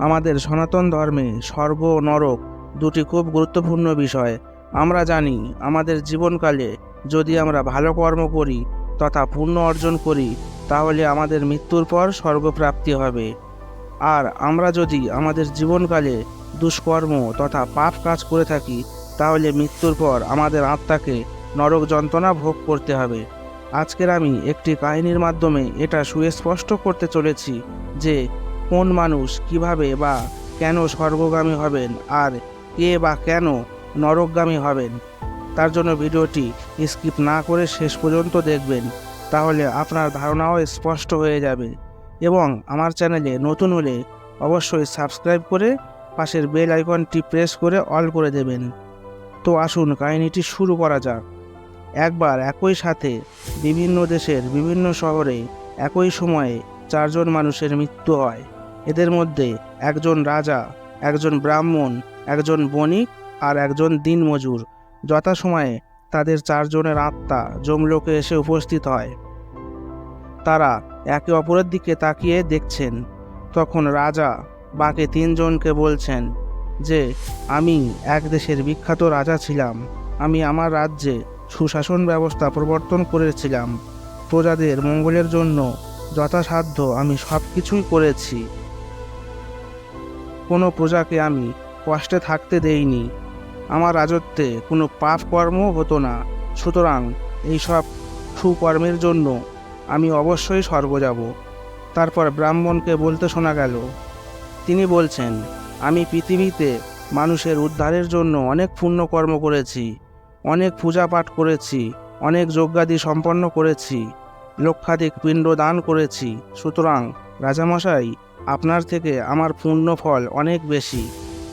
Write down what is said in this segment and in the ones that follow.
আমাদের সনাতন ধর্মে স্বর্গ ও নরক দুটি খুব গুরুত্বপূর্ণ বিষয়। আমরা জানি আমাদের জীবনকালে যদি আমরা ভালো কর্ম করি তথা পুণ্য অর্জন করি তাহলে আমাদের মৃত্যুর পর স্বর্গপ্রাপ্তি হবে। আর আমরা যদি আমাদের জীবনকালে দুষ্কর্ম তথা পাপ কাজ করে থাকি তাহলে মৃত্যুর পর আমাদের আত্মাকে নরক যন্ত্রণা ভোগ করতে হবে। আজকের আমি একটি কাহিনীর মাধ্যমে এটা সুস্পষ্ট করতে চলেছি যে কোন মানুষ কিভাবে বা কেন স্বর্গগামী হবেন আর কে বা কেন নরকগামী হবেন। তার জন্য ভিডিওটি স্কিপ না করে শেষ পর্যন্ত দেখবেন, তাহলে আপনার ধারণাও স্পষ্ট হয়ে যাবে। এবং আমার চ্যানেলে নতুন হলে অবশ্যই সাবস্ক্রাইব করে পাশের বেল আইকনটি প্রেস করে অল করে দেবেন। তো আসুন কাহিনীটি শুরু করা যাক। একবার একই সাথে বিভিন্ন দেশের বিভিন্ন শহরে একই সময়ে চারজন মানুষের মৃত্যু হয়। এদের মধ্যে একজন রাজা, একজন ব্রাহ্মণ, একজন বণিক আর একজন দিনমজুর। যথাসময়ে তাদের চারজনের আত্মা যমলোকে এসে উপস্থিত হয়। তারা একে অপরের দিকে তাকিয়ে দেখছেন। তখন রাজা বাকি তিনজনকে বলছেন যে আমি এক দেশের বিখ্যাত রাজা ছিলাম। আমি আমার রাজ্যে সুশাসন ব্যবস্থা প্রবর্তন করেছিলাম। প্রজাদের মঙ্গলের জন্য যথাসাধ্য আমি সব কিছুই করেছি। কোনো প্রজাকে আমি কষ্টে থাকতে দেইনি। আমার রাজত্বে কোনো পাপ কর্ম হতো না। সুতরাং এইসব সুকর্মের জন্য আমি অবশ্যই স্বর্গ যাব। তারপর ব্রাহ্মণকে বলতে শোনা গেল, তিনি বলছেন, আমি পৃথিবীতে মানুষের উদ্ধারের জন্য অনেক পুণ্যকর্ম করেছি, অনেক পূজা পাঠ করেছি, অনেক যজ্ঞাদি সম্পন্ন করেছি, লক্ষাধিক পিণ্ড দান করেছি। সুতরাং রাজামশাই, আপনার থেকে আমার পুণ্য ফল অনেক বেশি,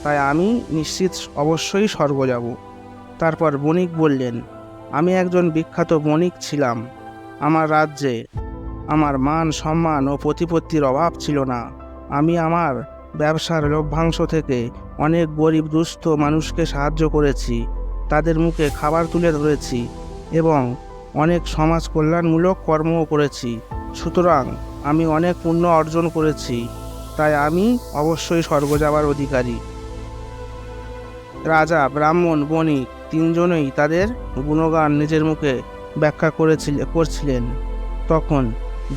তাই আমি নিশ্চিত অবশ্যই স্বর্গ যাব। তারপর বণিক বললেন, আমি একজন বিখ্যাত বণিক ছিলাম। আমার রাজ্যে আমার মান সম্মান ও প্রতিপত্তির অভাব ছিল না। আমি আমার ব্যবসার লভ্যাংশ থেকে অনেক গরিব দুস্থ মানুষকে সাহায্য করেছি, তাদের মুখে খাবার তুলে ধরেছি এবং অনেক সমাজ কল্যাণমূলক কর্মও করেছি। সুতরাং আমি অনেক পুণ্য অর্জন করেছি, তাই আমি অবশ্যই স্বর্গ যাবার অধিকারী। রাজা, ব্রাহ্মণ, বণিক তিনজনেই তাদের গুণগান নিজের মুখে ব্যাখ্যা করছিলেন। তখন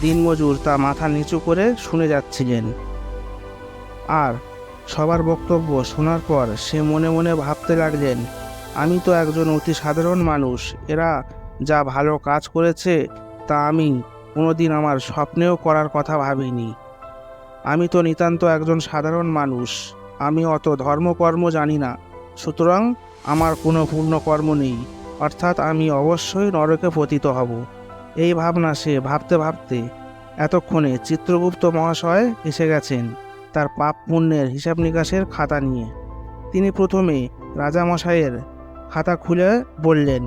দিনমজুর তা মাথা নিচু করে শুনে যাচ্ছিলেন। আর সবার বক্তব্য শোনার পর সে মনে মনে ভাবতে লাগলেন, আমি তো একজন অতি সাধারণ মানুষ। এরা যা ভালো কাজ করেছে তা আমি কোনোদিন আমার স্বপ্নেও করার কথা ভাবিনি। আমি তো নিতান্ত একজন সাধারণ মানুষ। আমি অত ধর্মকর্ম জানি না। সুতরাং আমার কোনো পুণ্যকর্ম নেই, অর্থাৎ আমি অবশ্যই নরকে পতিত হব। এই ভাবনা সে ভাবতে ভাবতে এতক্ষণে চিত্রগুপ্ত মহাশয় এসে গেছেন তার পাপ পুণ্যের হিসাব নিকাশের খাতা নিয়ে। তিনি প্রথমে রাজামশাইয়ের খাতা খুলে বললেন,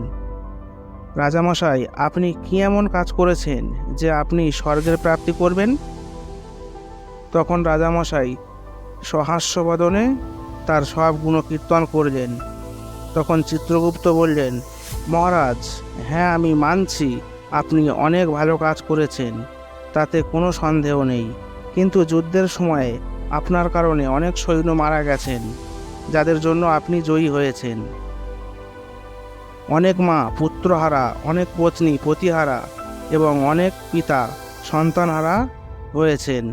রাজামশাই, আপনি কি এমন কাজ করেছেন যে আপনি স্বর্গের প্রাপ্তি করবেন? তখন রাজামশাই সহাস্যবদনে তার সব গুণকীর্তন করলেন। তখন চিত্রগুপ্ত বললেন, মহারাজ, হ্যাঁ, আমি মানছি আপনি অনেক ভালো কাজ করেছেন, তাতে কোনো সন্দেহ নেই। কিন্তু যুদ্ধের সময়ে আপনার কারণে অনেক সৈন্য মারা গেছেন, যাদের জন্য আপনি জয়ী হয়েছেন। অনেক মা পুত্রহারা, অনেক পত্নী পতিহারা এবং অনেক পিতা সন্তানহারা হয়েছেন।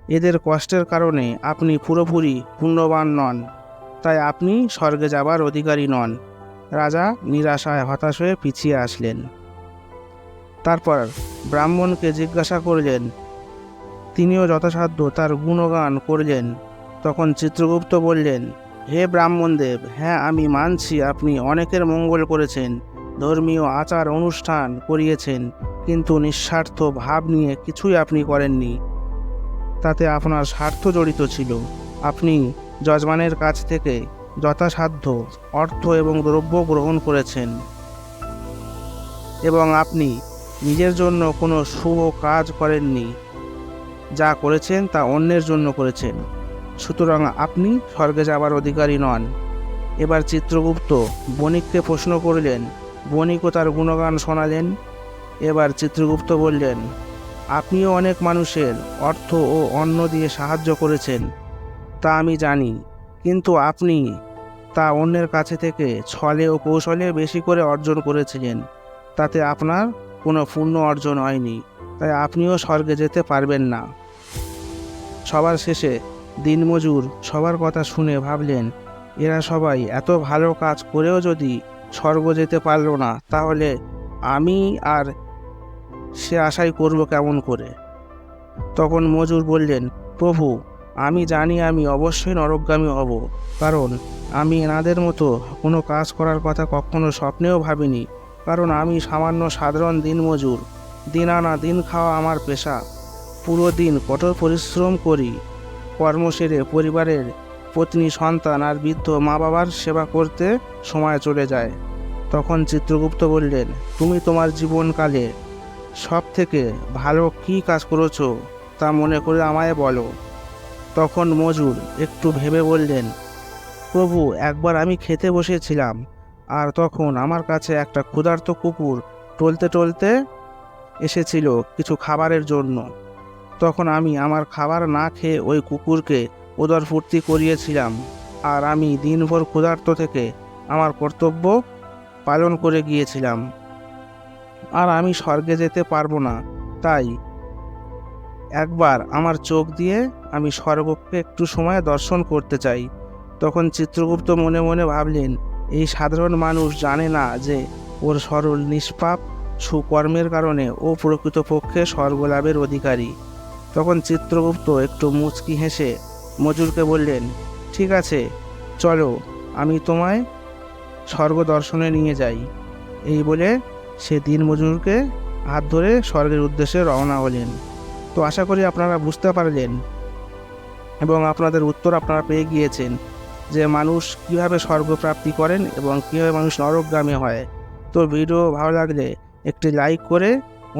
এদের কষ্টের কারণে আপনি পুরোপুরি পুণ্যবান নন, তাই আপনি স্বর্গে যাবার অধিকারী নন। রাজা নিরাশায় হতাশ হয়ে পিছিয়ে আসলেন। তারপর ব্রাহ্মণকে জিজ্ঞাসা করলেন, তিনিও যথাসাধ্য তার গুণগান করলেন। তখন চিত্রগুপ্ত বললেন, হে ব্রাহ্মণদেব, হ্যাঁ, আমি মানছি আপনি অনেকের মঙ্গল করেছেন, ধর্মীয় আচার অনুষ্ঠান করিয়েছেন, কিন্তু নিঃস্বার্থ ভাব নিয়ে কিছুই আপনি করেননি। তাতে আপনার স্বার্থ জড়িত ছিল। আপনি যজমানের কাছ থেকে যথাসাধ্য অর্থ এবং দ্রব্য গ্রহণ করেছেন এবং আপনি নিজের জন্য কোনো শুভ কাজ করেননি। যা করেছেন তা অন্যের জন্য করেছেন। সুতরাং আপনি স্বর্গে যাবার অধিকারী নন। এবার চিত্রগুপ্ত বণিককে প্রশ্ন করলেন। বণিকও তার গুণগান শোনালেন। এবার চিত্রগুপ্ত বললেন, আপনিও অনেক মানুষের অর্থ ও অন্ন দিয়ে সাহায্য করেছেন, তা আমি জানি, কিন্তু আপনি তা অন্যের কাছে থেকে ছলে ও কৌশলে বেশি করে অর্জন করেছিলেন। তাতে আপনার কোনো পুণ্য অর্জন হয়নি, তাই আপনিও স্বর্গে যেতে পারবেন না। সবার শেষে দিনমজুর সবার কথা শুনে ভাবলেন, এরা সবাই এত ভালো কাজ করেও যদি স্বর্গ যেতে পারলো না, তাহলে আমি আর সে আশাই করব কেমন করে। তখন মজুর বললেন, প্রভু, আমি জানি আমি অবশ্যই নরকগামী হব, কারণ আমি এনাদের মতো কোনো কাজ করার কথা কখনো স্বপ্নেও ভাবিনি। কারণ আমি সামান্য সাধারণ দিনমজুর, দিন আনা দিন খাওয়া আমার পেশা। পুরো দিন কঠোর পরিশ্রম করি, কর্ম সেরে পরিবারের পত্নী, সন্তান আর বৃদ্ধ মা বাবার সেবা করতে সময় চলে যায়। তখন চিত্রগুপ্ত বললেন, তুমি তোমার জীবনকালে সব থেকে ভালো কী কাজ করেছো তা মনে করে আমায় বলো। তখন মজুর একটু ভেবে বললেন, প্রভু, একবার আমি খেতে বসেছিলাম, আর তখন আমার কাছে একটা ক্ষুধার্ত কুকুর টলতে টলতে এসেছিল কিছু খাবারের জন্য। তখন আমি আমার খাবার না খেয়ে ওই কুকুরকে উদর ফুর্তি করিয়েছিলাম, আর আমি দিনভর ক্ষুধার্ত থেকে আমার কর্তব্য পালন করে গিয়েছিলাম। আর আমি স্বর্গে যেতে পারবো না, তাই একবার আমার চোখ দিয়ে আমি স্বর্গকে একটু সময় দর্শন করতে চাই। তখন চিত্রগুপ্ত মনে মনে ভাবলেন, এই সাধারণ মানুষ জানে না যে ওর সরল নিষ্পাপ সুকর্মের কারণে ও প্রকৃতপক্ষে স্বর্গলাভের অধিকারী। তখন চিত্রগুপ্ত একটু মুচকি হেসে মজুরকে বললেন, ঠিক আছে, চলো, আমি তোমায় স্বর্গ দর্শনে নিয়ে যাই। এই বলে সে দিনমজুরকে হাত ধরে স্বর্গের উদ্দেশ্যে রওনা হলেন। তো আশা করি আপনারা বুঝতে পারলেন এবং আপনাদের উত্তর আপনারা পেয়ে গিয়েছেন যে মানুষ কিভাবে স্বর্গপ্রাপ্তি করেন এবং কীভাবে মানুষ নরকগামী হয়। তো ভিডিও ভালো লাগলে একটি লাইক করে,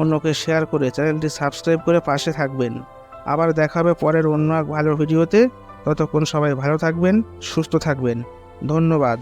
অন্যকে শেয়ার করে, চ্যানেলটি সাবস্ক্রাইব করে পাশে থাকবেন। আবার দেখা হবে পরের অন্য এক ভালো ভিডিওতে। ততক্ষণ সবাই ভালো থাকবেন, সুস্থ থাকবেন। ধন্যবাদ।